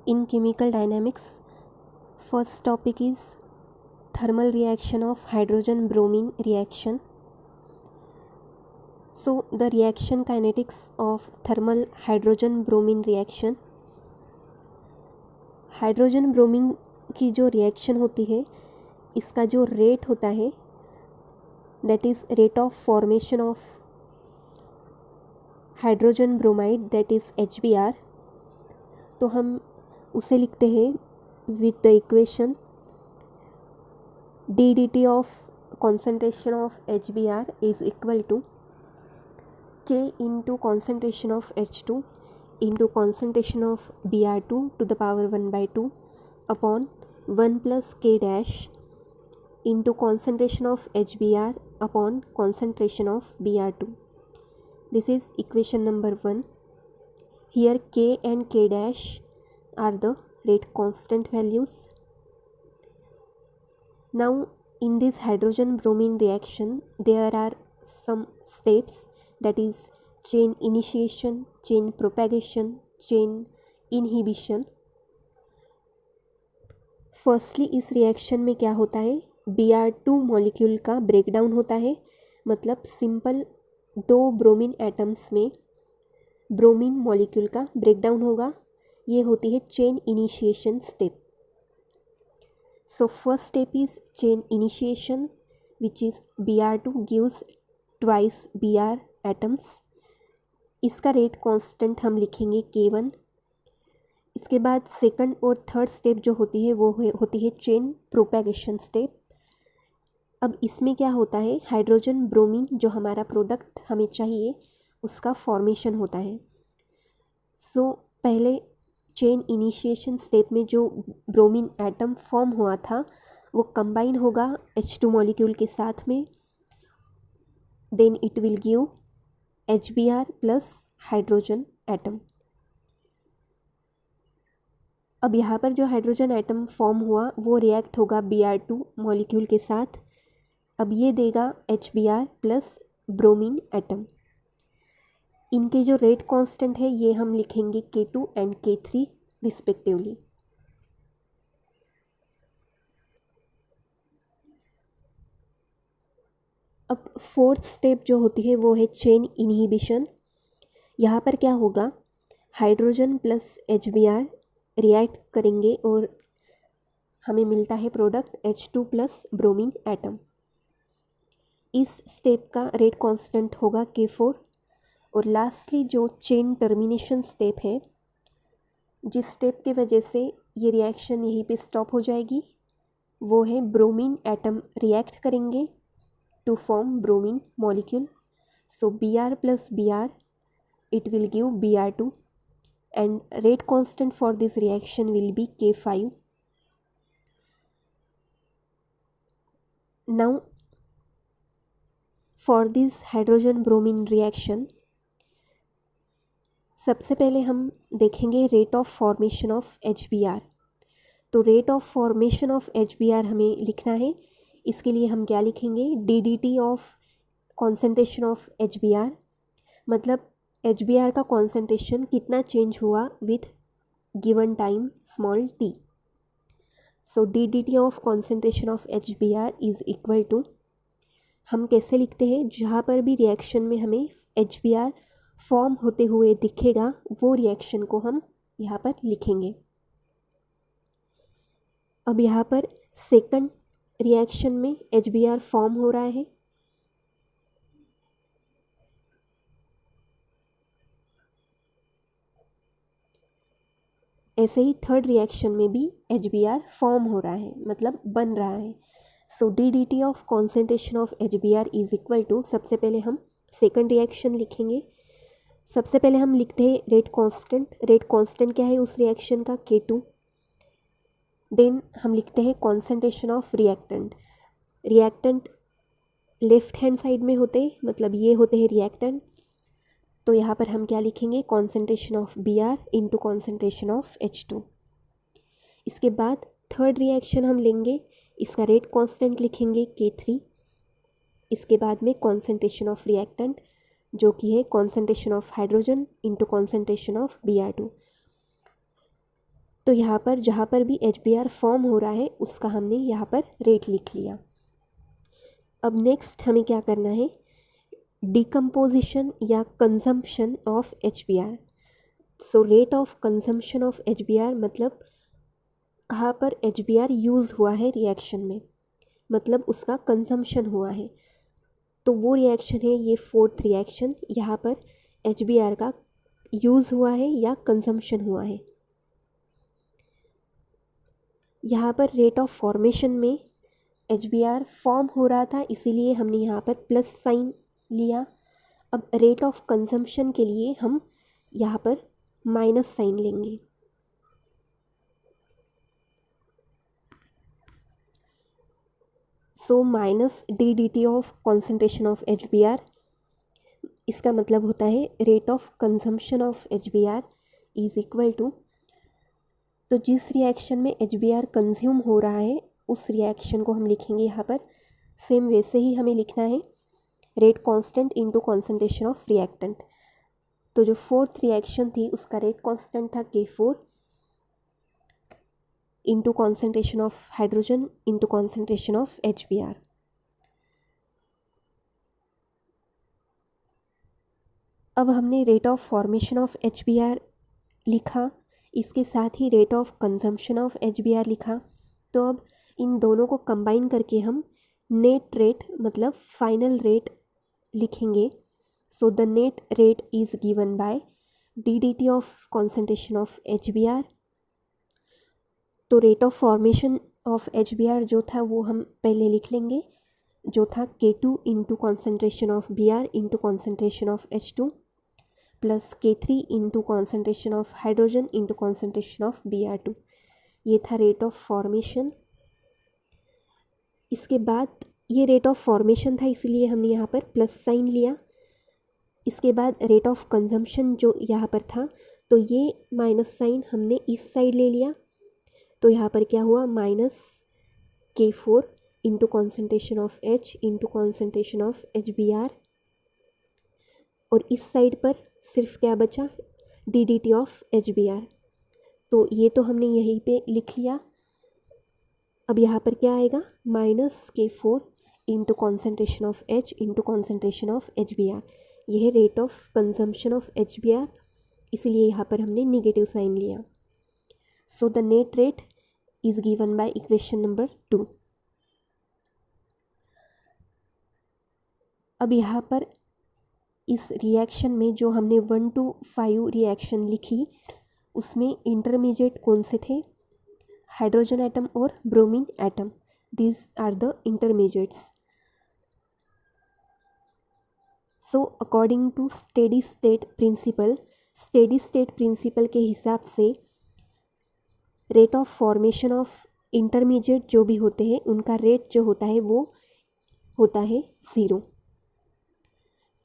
In chemical dynamics, first topic is thermal reaction of hydrogen bromine reaction. So the reaction kinetics of thermal hydrogen bromine reaction. Hydrogen bromine की जो reaction होती है इसका जो rate होता है that is rate of formation of hydrogen bromide that is HBr. तो हम उसे लिखते हैं with the equation ddt of concentration of HBr is equal to K into concentration of H2 into concentration of Br2 to the power 1 by 2 upon 1 plus K dash into concentration of HBr upon concentration of Br2. This is equation number 1. Here K and K dash are the rate constant values. Now in this hydrogen bromine reaction there are some steps, that is chain initiation, chain propagation, chain inhibition. Firstly इस reaction में क्या होता है, Br2 molecule का breakdown होता है, मतलब simple 2 bromine atoms में ब्रोमीन मॉलिक्यूल का ब्रेकडाउन होगा. ये होती है chain initiation step. So first step is chain initiation, which is Br2 gives twice Br atoms. इसका रेट कांस्टेंट हम लिखेंगे K1. इसके बाद सेकंड और थर्ड स्टेप जो होती है वो होती है चेन प्रोपेगेशन स्टेप. अब इसमें क्या होता है, हाइड्रोजन ब्रोमीन जो हमारा प्रोडक्ट हमें चाहिए उसका फॉर्मेशन होता है. सो पहले चेन इनिशिएशन स्टेप में जो ब्रोमीन एटम फॉर्म हुआ था वो कंबाइन होगा H2 मॉलिक्यूल के साथ में. Then it will give HBr plus hydrogen atom. अब यहाँ पर जो हाइड्रोजन एटम फॉर्म हुआ वो रिएक्ट होगा Br2 मॉलिक्यूल के साथ. अब ये देगा HBr प्लस ब्रोमीन एटम. इनके जो रेट कांस्टेंट है ये हम लिखेंगे K2 एंड K3 रिस्पेक्टिवली. अब फोर्थ स्टेप जो होती है वो है चेन इनहिबिशन. यहाँ पर क्या होगा, हाइड्रोजन प्लस HBr रिएक्ट करेंगे और हमें मिलता है product H2 plus bromine atom. इस स्टेप का रेट कांस्टेंट होगा K4. और लास्टली जो चेन टर्मिनेशन स्टेप है, जिस स्टेप की वजह से ये रिएक्शन यहीं पे स्टॉप हो जाएगी, वो है ब्रोमीन एटम रिएक्ट करेंगे to form bromine molecule. So Br plus Br it will give Br2 and rate constant for this reaction will be K5. Now for this hydrogen bromine reaction सबसे पहले हम देखेंगे rate of formation of HBr. तो rate of formation of HBr हमें लिखना है. इसके लिए हम क्या लिखेंगे, ddt of concentration of HBr, मतलब HBr का कॉन्सेंट्रेशन कितना चेंज हुआ with given time small t. So ddt of concentration of HBr is equal to, हम कैसे लिखते हैं, जहाँ पर भी रिएक्शन में हमें HBr फॉर्म होते हुए दिखेगा वो रिएक्शन को हम यहाँ पर लिखेंगे. अब यहाँ पर सेकंड रिएक्शन में HBr फॉर्म हो रहा है. ऐसे ही थर्ड रिएक्शन में भी HBr फॉर्म हो रहा है, मतलब बन रहा है. So ddt of concentration of HBr is equal to, सबसे पहले हम सेकंड रिएक्शन लिखेंगे. सबसे पहले हम लिखते हैं रेट कांस्टेंट. रेट कांस्टेंट क्या है उस रिएक्शन का, K2. देन हम लिखते हैं concentration of reactant. Reactant left hand side में होते हैं, मतलब ये होते हैं रिएक्टेंट. तो यहाँ पर हम क्या लिखेंगे, concentration of Br into concentration of H2. इसके बाद थर्ड रिएक्शन हम लेंगे, इसका रेट कांस्टेंट लिखेंगे K3. इसके बाद में कॉन्सेंट्रेशन ऑफ रिएक्टेंट जो कि है concentration of hydrogen into concentration of Br2. तो यहाँ पर जहाँ पर भी HBr फॉर्म हो रहा है उसका हमने यहाँ पर रेट लिख लिया। अब नेक्स्ट हमें क्या करना है, डिकम्पोजिशन या consumption of HBr। So rate of consumption of HBr मतलब कहाँ पर HBr यूज़ हुआ है रिएक्शन में, मतलब उसका कंजम्पशन हुआ है। तो वो रिएक्शन है ये फोर्थ रिएक्शन, यहाँ पर HBr का यूज़ हुआ है या कंजम्पशन हुआ है। यहाँ पर रेट ऑफ फॉर्मेशन में HBr फॉर्म हो रहा था इसीलिए हमने यहाँ पर प्लस साइन लिया। अब रेट ऑफ कंजम्पशन के लिए हम यहाँ पर माइनस साइन लेंगे। So minus D of concentration of HBr, इसका मतलब होता है rate of consumption of HBr is equal to, तो जिस रिएक्शन में HBr कंज्यूम हो रहा है उस रिएक्शन को हम लिखेंगे यहाँ पर सेम वैसे ही हमें लिखना है, rate constant into concentration of reactant. तो जो फोर्थ रिएक्शन थी उसका रेट कांस्टेंट था K4 into concentration of hydrogen into concentration of HBr। अब हमने rate of formation of HBr लिखा, इसके साथ ही rate of consumption of HBr लिखा। तो अब इन दोनों को कंबाइन करके हम नेट रेट मतलब फाइनल रेट लिखेंगे। So the net rate is given by D of concentration of HBr। तो rate of formation of HBr जो था वो हम पहले लिख लेंगे, जो था K2 into concentration of Br into concentration of H2 plus K3 into concentration of hydrogen into concentration of Br2। ये था रेट ऑफ फॉर्मेशन। इसके बाद ये रेट ऑफ फॉर्मेशन था इसलिए हमने यहाँ पर प्लस साइन लिया। इसके बाद रेट ऑफ कंजम्पशन जो यहाँ पर था तो ये माइनस साइन हमने इस साइड ले लिया। तो यहाँ पर क्या हुआ, minus K4 into concentration of H into concentration of HBr, और इस साइड पर सिर्फ क्या बचा, डी ऑफ HBr। तो ये तो हमने यहीं पे लिख लिया। अब यहाँ पर क्या आएगा, minus K4 into concentration of H into concentration of HBr। यह है rate of consumption of HBr, इसलिए यहाँ पर हमने नेगेटिव साइन लिया। So the net rate is given by equation number 2। अब यहाँ पर इस रिएक्शन में जो हमने 1 to 5 रिएक्शन लिखी उसमें इंटरमीडिएट कौन से थे, हाइड्रोजन एटम और bromine atom, these are the intermediates. So according to steady state principle के हिसाब से rate of formation of intermediate जो भी होते हैं उनका रेट जो होता है वो होता है 0।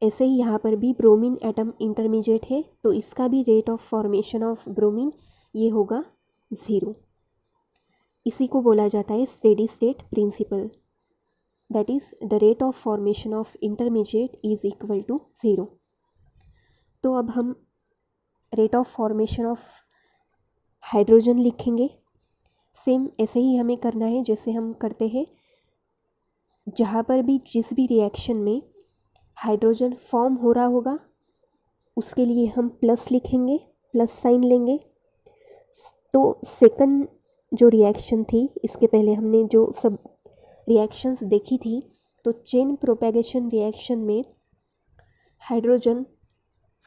ऐसे ही यहाँ पर भी ब्रोमीन एटम इंटरमीडिएट है तो इसका भी rate of formation of bromine ये होगा 0। इसी को बोला जाता है steady state principle, that is the rate of formation of intermediate is equal to 0। तो अब हम rate of formation of hydrogen लिखेंगे। सेम ऐसे ही हमें करना है जैसे हम करते हैं, जहाँ पर भी जिस भी रिएक्शन में हाइड्रोजन फॉर्म हो रहा होगा उसके लिए हम प्लस लिखेंगे, प्लस साइन लेंगे। तो सेकंड जो रिएक्शन थी, इसके पहले हमने जो सब रिएक्शंस देखी थी, तो चेन प्रोपेगेशन रिएक्शन में हाइड्रोजन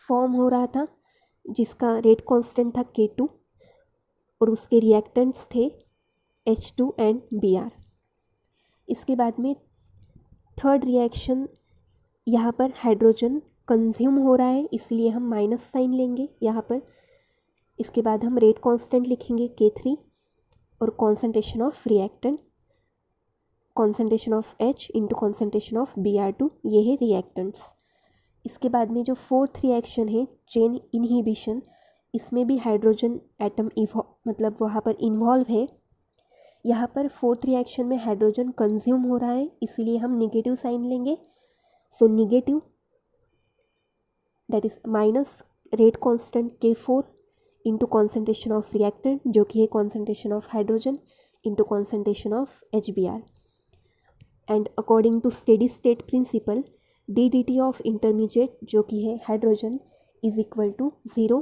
फॉर्म हो रहा था जिसका रेट कांस्टेंट था K2 और उसके रिएक्टेंट्स थे H2 एंड Br। इसके बाद में थर्ड रिएक्शन, यहाँ पर हाइड्रोजन कंज्यूम हो रहा है इसलिए हम माइनस साइन लेंगे यहाँ पर। इसके बाद हम रेट कांस्टेंट लिखेंगे K3 और concentration of reactant concentration of H into concentration of Br2, ये है रिएक्टेंट्स। इसके बाद में जो फोर्थ रिएक्शन है चेन इनहिबिशन, इसमें भी हाइड्रोजन एटम मतलब वहाँ पर इन्वॉल्व है। यहाँ पर फोर्थ रिएक्शन में हाइड्रोजन कंज्यूम हो रहा है इसलिए हम नेगेटिव साइन लेंगे। So negative that is minus rate constant K4 into concentration of reactant जो कि है concentration of hydrogen into concentration of HBr। And according to steady state principle DDT of intermediate जो कि है हाइड्रोजन इज इक्वल टू 0।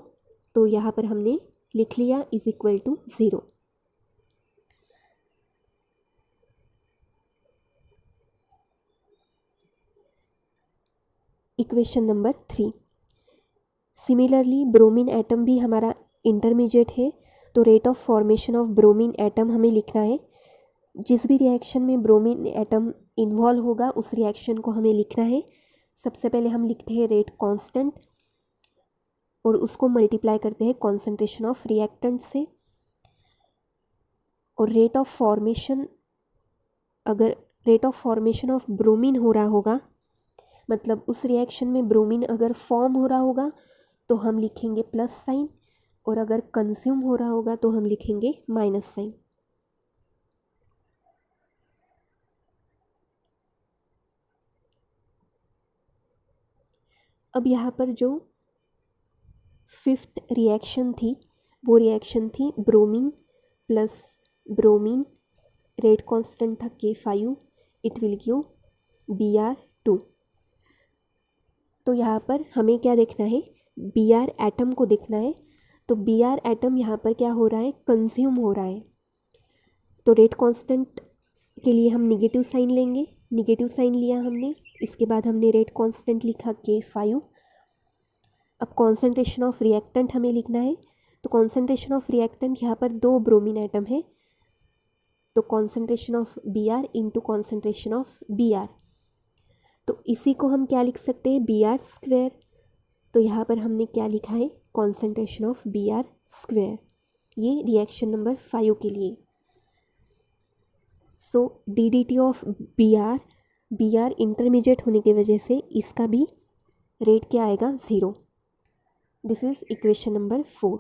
तो यहाँ पर हमने लिख लिया is equal to 0। Equation number 3। Similarly bromine atom भी हमारा इंटरमीडिएट है, तो rate of formation of bromine atom हमें लिखना है। जिस भी रिएक्शन में ब्रोमीन एटम इन्वॉल्व होगा उस रिएक्शन को हमें लिखना है। सबसे पहले हम लिखते हैं रेट कांस्टेंट और उसको मल्टीप्लाई करते हैं कॉन्सेंट्रेशन ऑफ रिएक्टेंट से। और रेट ऑफ फॉर्मेशन, अगर rate of formation of bromine हो रहा होगा, मतलब उस रिएक्शन में ब्रोमीन अगर फॉर्म हो रहा होगा तो हम लिखेंगे प्लस साइन, और अगर कंज्यूम हो रहा होगा तो हम लिखेंगे माइनस साइन। अब यहाँ पर जो 5th रिएक्शन थी वो रिएक्शन थी bromine plus bromine, rate constant था K5, it will give Br2। तो यहाँ पर हमें क्या देखना है, Br एटम को देखना है। तो Br एटम यहाँ पर क्या हो रहा है, कंज्यूम हो रहा है। तो रेट कांस्टेंट के लिए हम निगेटिव साइन लेंगे, निगेटिव साइन लिया हमने। इसके बाद हमने रेट कांस्टेंट लिखा K5। अब कॉन्सेंट्रेशन ऑफ रिएक्टेंट हमें लिखना है। तो कॉन्सेंट्रेशन ऑफ रिएक्टेंट यहाँ पर 2 ब्रोमीन एटम है, तो concentration of Br into concentration of Br। तो इसी को हम क्या लिख सकते हैं, Br²। तो यहाँ पर हमने क्या लिखा है, कॉन्सेंट्रेशन ऑफ Br²। ये रिएक्शन नंबर 5 के लिए। सो DDT ऑफ Br इंटरमीडिएट होने की वजह से इसका भी रेट क्या आएगा, 0। This is equation number 4।